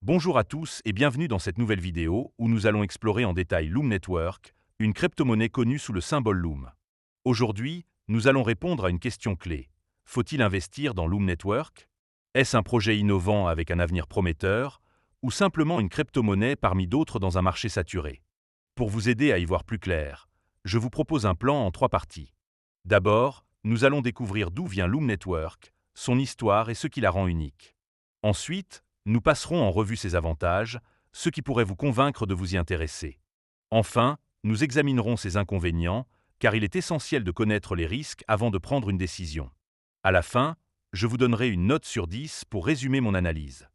Bonjour à tous et bienvenue dans cette nouvelle vidéo où nous allons explorer en détail Loom Network, une crypto-monnaie connue sous le symbole Loom. Aujourd'hui, nous allons répondre à une question clé. Faut-il investir dans Loom Network? Est-ce un projet innovant avec un avenir prometteur ou simplement une crypto-monnaie parmi d'autres dans un marché saturé? Pour vous aider à y voir plus clair, je vous propose un plan en 3 parties. D'abord, nous allons découvrir d'où vient Loom Network, son histoire et ce qui la rend unique. Ensuite, nous passerons en revue ses avantages, ce qui pourrait vous convaincre de vous y intéresser. Enfin, nous examinerons ses inconvénients, car il est essentiel de connaître les risques avant de prendre une décision. À la fin, je vous donnerai une note sur 10 pour résumer mon analyse.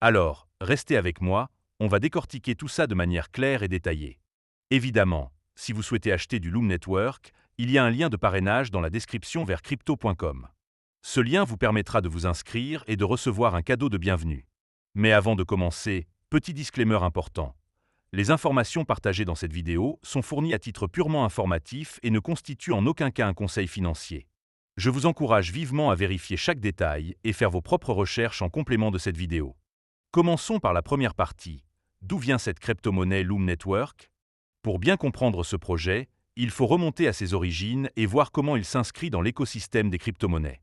Alors, restez avec moi, on va décortiquer tout ça de manière claire et détaillée. Évidemment, si vous souhaitez acheter du Loom Network, il y a un lien de parrainage dans la description vers crypto.com. Ce lien vous permettra de vous inscrire et de recevoir un cadeau de bienvenue. Mais avant de commencer, petit disclaimer important. Les informations partagées dans cette vidéo sont fournies à titre purement informatif et ne constituent en aucun cas un conseil financier. Je vous encourage vivement à vérifier chaque détail et faire vos propres recherches en complément de cette vidéo. Commençons par la première partie. D'où vient cette crypto-monnaie Loom Network? Pour bien comprendre ce projet, il faut remonter à ses origines et voir comment il s'inscrit dans l'écosystème des crypto-monnaies.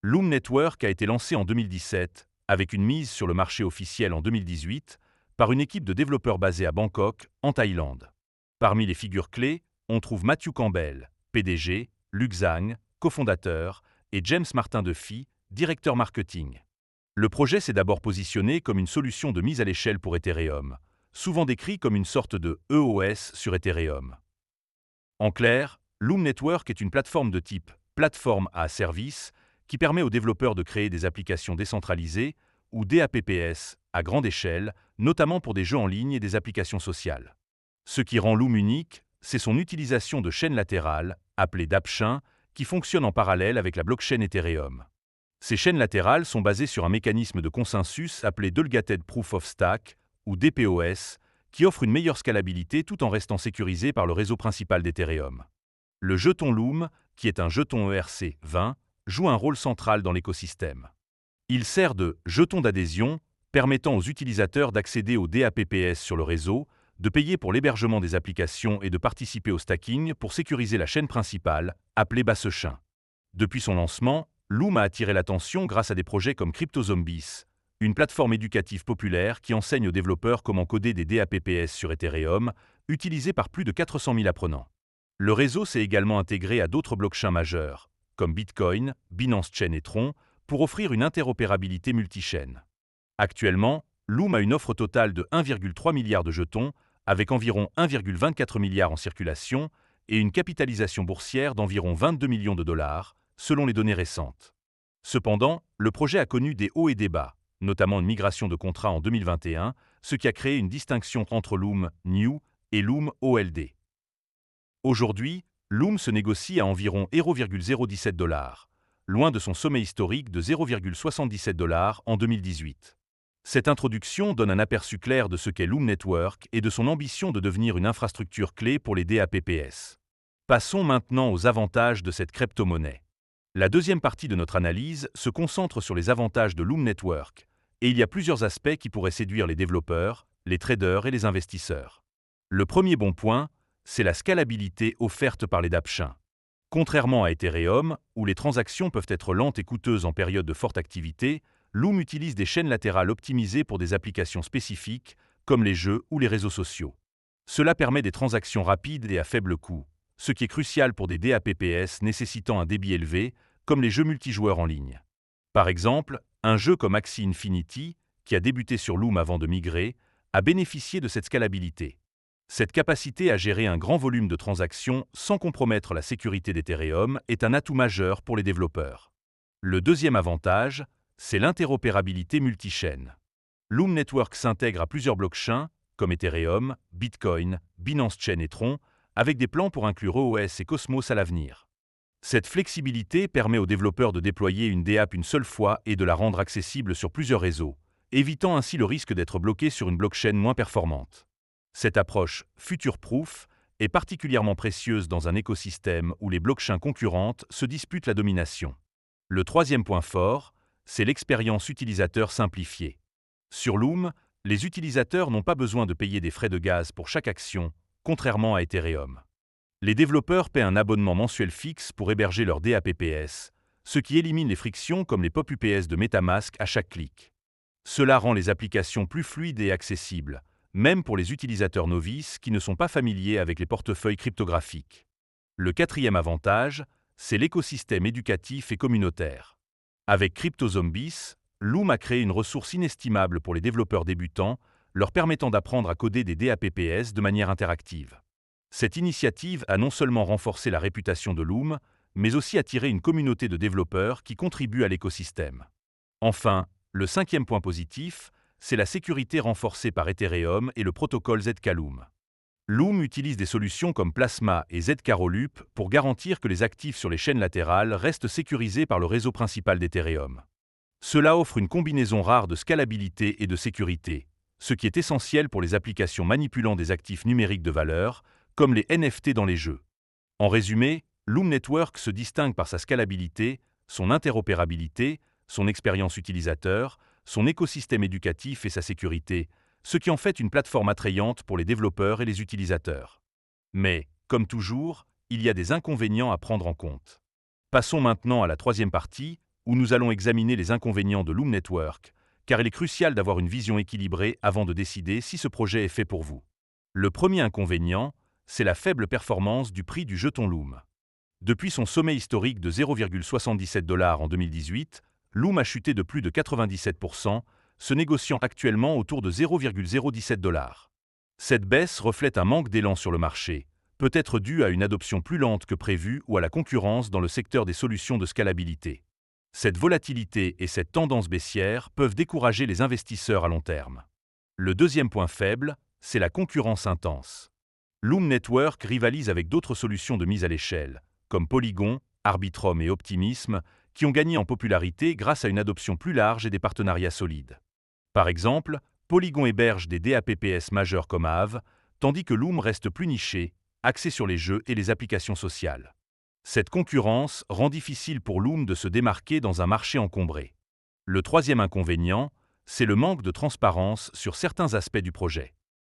Loom Network a été lancé en 2017, avec une mise sur le marché officiel en 2018, par une équipe de développeurs basée à Bangkok, en Thaïlande. Parmi les figures clés, on trouve Matthew Campbell, PDG, Luc Zhang, cofondateur, et James Martin Duffy, directeur marketing. Le projet s'est d'abord positionné comme une solution de mise à l'échelle pour Ethereum, souvent décrit comme une sorte de EOS sur Ethereum. En clair, Loom Network est une plateforme de type plateforme à service qui permet aux développeurs de créer des applications décentralisées ou DApps à grande échelle, notamment pour des jeux en ligne et des applications sociales. Ce qui rend Loom unique, c'est son utilisation de chaînes latérales, appelées dAppchains, qui fonctionnent en parallèle avec la blockchain Ethereum. Ces chaînes latérales sont basées sur un mécanisme de consensus appelé Delegated Proof of Stake, ou DPoS, qui offre une meilleure scalabilité tout en restant sécurisé par le réseau principal d'Ethereum. Le jeton Loom, qui est un jeton ERC20, joue un rôle central dans l'écosystème. Il sert de jeton d'adhésion, permettant aux utilisateurs d'accéder aux DApps sur le réseau, de payer pour l'hébergement des applications et de participer au stacking pour sécuriser la chaîne principale, appelée Bassechain. Depuis son lancement, Loom a attiré l'attention grâce à des projets comme CryptoZombies, une plateforme éducative populaire qui enseigne aux développeurs comment coder des DApps sur Ethereum, utilisée par plus de 400 000 apprenants. Le réseau s'est également intégré à d'autres blockchains majeurs, comme Bitcoin, Binance Chain et Tron, pour offrir une interopérabilité multichaîne. Actuellement, Loom a une offre totale de 1,3 milliard de jetons, avec environ 1,24 milliard en circulation et une capitalisation boursière d'environ 22 millions de dollars, selon les données récentes. Cependant, le projet a connu des hauts et des bas, notamment une migration de contrats en 2021, ce qui a créé une distinction entre Loom New et Loom OLD. Aujourd'hui, Loom se négocie à environ 0,017 $, loin de son sommet historique de 0,77 $ en 2018. Cette introduction donne un aperçu clair de ce qu'est Loom Network et de son ambition de devenir une infrastructure clé pour les DApps. Passons maintenant aux avantages de cette crypto-monnaie. La deuxième partie de notre analyse se concentre sur les avantages de Loom Network, et il y a plusieurs aspects qui pourraient séduire les développeurs, les traders et les investisseurs. Le premier bon point, c'est la scalabilité offerte par les dAppchains. Contrairement à Ethereum, où les transactions peuvent être lentes et coûteuses en période de forte activité, Loom utilise des chaînes latérales optimisées pour des applications spécifiques, comme les jeux ou les réseaux sociaux. Cela permet des transactions rapides et à faible coût, ce qui est crucial pour des DApps nécessitant un débit élevé, comme les jeux multijoueurs en ligne. Par exemple, un jeu comme Axie Infinity, qui a débuté sur Loom avant de migrer, a bénéficié de cette scalabilité. Cette capacité à gérer un grand volume de transactions sans compromettre la sécurité d'Ethereum est un atout majeur pour les développeurs. Le deuxième avantage, c'est l'interopérabilité multichaîne. Loom Network s'intègre à plusieurs blockchains, comme Ethereum, Bitcoin, Binance Chain et Tron, avec des plans pour inclure EOS et Cosmos à l'avenir. Cette flexibilité permet aux développeurs de déployer une DApp une seule fois et de la rendre accessible sur plusieurs réseaux, évitant ainsi le risque d'être bloqué sur une blockchain moins performante. Cette approche future-proof est particulièrement précieuse dans un écosystème où les blockchains concurrentes se disputent la domination. Le troisième point fort, c'est l'expérience utilisateur simplifiée. Sur Loom, Les utilisateurs n'ont pas besoin de payer des frais de gaz pour chaque action, contrairement à Ethereum. Les développeurs paient un abonnement mensuel fixe pour héberger leur DApps, ce qui élimine les frictions comme les pop UPS de MetaMask à chaque clic. Cela rend les applications plus fluides et accessibles, même pour les utilisateurs novices qui ne sont pas familiers avec les portefeuilles cryptographiques. Le quatrième avantage, c'est l'écosystème éducatif et communautaire. Avec CryptoZombies, Loom a créé une ressource inestimable pour les développeurs débutants, leur permettant d'apprendre à coder des DApps de manière interactive. Cette initiative a non seulement renforcé la réputation de Loom, mais aussi attiré une communauté de développeurs qui contribuent à l'écosystème. Enfin, le cinquième point positif, c'est la sécurité renforcée par Ethereum et le protocole Zk-Loom. Loom utilise des solutions comme Plasma et Zk-Rollup pour garantir que les actifs sur les chaînes latérales restent sécurisés par le réseau principal d'Ethereum. Cela offre une combinaison rare de scalabilité et de sécurité, ce qui est essentiel pour les applications manipulant des actifs numériques de valeur, comme les NFT dans les jeux. En résumé, Loom Network se distingue par sa scalabilité, son interopérabilité, son expérience utilisateur, son écosystème éducatif et sa sécurité, ce qui en fait une plateforme attrayante pour les développeurs et les utilisateurs. Mais, comme toujours, il y a des inconvénients à prendre en compte. Passons maintenant à la troisième partie, où nous allons examiner les inconvénients de Loom Network, car il est crucial d'avoir une vision équilibrée avant de décider si ce projet est fait pour vous. Le premier inconvénient, c'est la faible performance du prix du jeton Loom. Depuis son sommet historique de 0,77 $ en 2018, Loom a chuté de plus de 97%, se négociant actuellement autour de 0,017 $. Cette baisse reflète un manque d'élan sur le marché, peut-être dû à une adoption plus lente que prévu ou à la concurrence dans le secteur des solutions de scalabilité. Cette volatilité et cette tendance baissière peuvent décourager les investisseurs à long terme. Le deuxième point faible, c'est la concurrence intense. Loom Network rivalise avec d'autres solutions de mise à l'échelle, comme Polygon, Arbitrum et Optimism, qui ont gagné en popularité grâce à une adoption plus large et des partenariats solides. Par exemple, Polygon héberge des DApps majeurs comme Aave, tandis que Loom reste plus niché, axé sur les jeux et les applications sociales. Cette concurrence rend difficile pour Loom de se démarquer dans un marché encombré. Le troisième inconvénient, c'est le manque de transparence sur certains aspects du projet.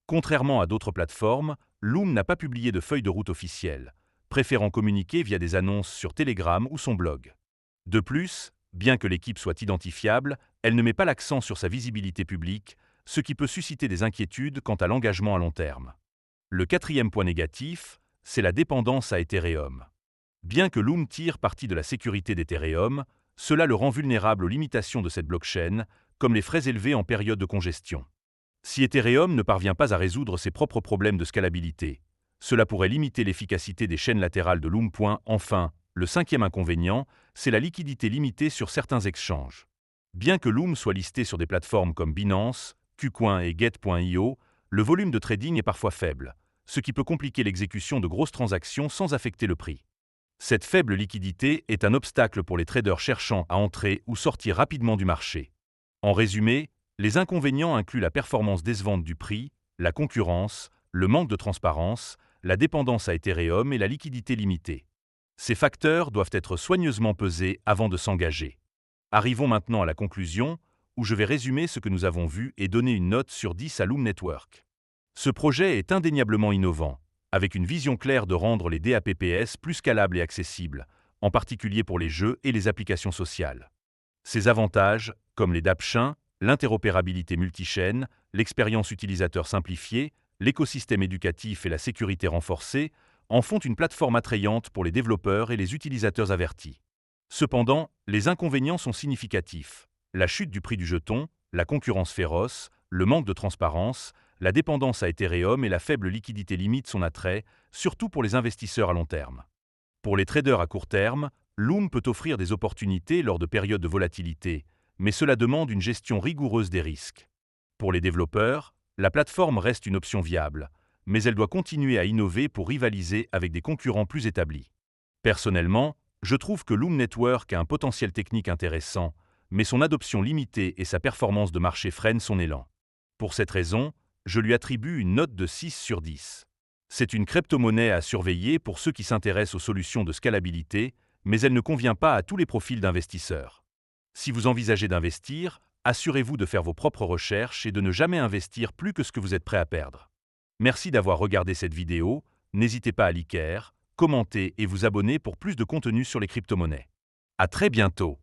Contrairement à d'autres plateformes, Loom n'a pas publié de feuille de route officielle, préférant communiquer via des annonces sur Telegram ou son blog. De plus, bien que l'équipe soit identifiable, elle ne met pas l'accent sur sa visibilité publique, ce qui peut susciter des inquiétudes quant à l'engagement à long terme. Le quatrième point négatif, c'est la dépendance à Ethereum. Bien que Loom tire parti de la sécurité d'Ethereum, cela le rend vulnérable aux limitations de cette blockchain, comme les frais élevés en période de congestion. Si Ethereum ne parvient pas à résoudre ses propres problèmes de scalabilité, cela pourrait limiter l'efficacité des chaînes latérales de Loom. Enfin, le cinquième inconvénient, c'est la liquidité limitée sur certains exchanges. Bien que Loom soit listé sur des plateformes comme Binance, KuCoin et Get.io, le volume de trading est parfois faible, ce qui peut compliquer l'exécution de grosses transactions sans affecter le prix. Cette faible liquidité est un obstacle pour les traders cherchant à entrer ou sortir rapidement du marché. En résumé, les inconvénients incluent la performance décevante du prix, la concurrence, le manque de transparence, la dépendance à Ethereum et la liquidité limitée. Ces facteurs doivent être soigneusement pesés avant de s'engager. Arrivons maintenant à la conclusion, où je vais résumer ce que nous avons vu et donner une note sur 10 à Loom Network. Ce projet est indéniablement innovant, avec une vision claire de rendre les DApps plus scalables et accessibles, en particulier pour les jeux et les applications sociales. Ses avantages, comme les dAppchains, l'interopérabilité multichaîne, l'expérience utilisateur simplifiée, l'écosystème éducatif et la sécurité renforcée, en font une plateforme attrayante pour les développeurs et les utilisateurs avertis. Cependant, les inconvénients sont significatifs. La chute du prix du jeton, la concurrence féroce, le manque de transparence, la dépendance à Ethereum et la faible liquidité limitent son attrait, surtout pour les investisseurs à long terme. Pour les traders à court terme, Loom peut offrir des opportunités lors de périodes de volatilité, mais cela demande une gestion rigoureuse des risques. Pour les développeurs, la plateforme reste une option viable, mais elle doit continuer à innover pour rivaliser avec des concurrents plus établis. Personnellement, je trouve que Loom Network a un potentiel technique intéressant, mais son adoption limitée et sa performance de marché freinent son élan. Pour cette raison, je lui attribue une note de 6 sur 10. C'est une crypto-monnaie à surveiller pour ceux qui s'intéressent aux solutions de scalabilité, mais elle ne convient pas à tous les profils d'investisseurs. Si vous envisagez d'investir, Assurez-vous de faire vos propres recherches et de ne jamais investir plus que ce que vous êtes prêt à perdre. Merci d'avoir regardé cette vidéo. N'hésitez pas à liker, commenter et vous abonner pour plus de contenu sur les crypto-monnaies. À très bientôt.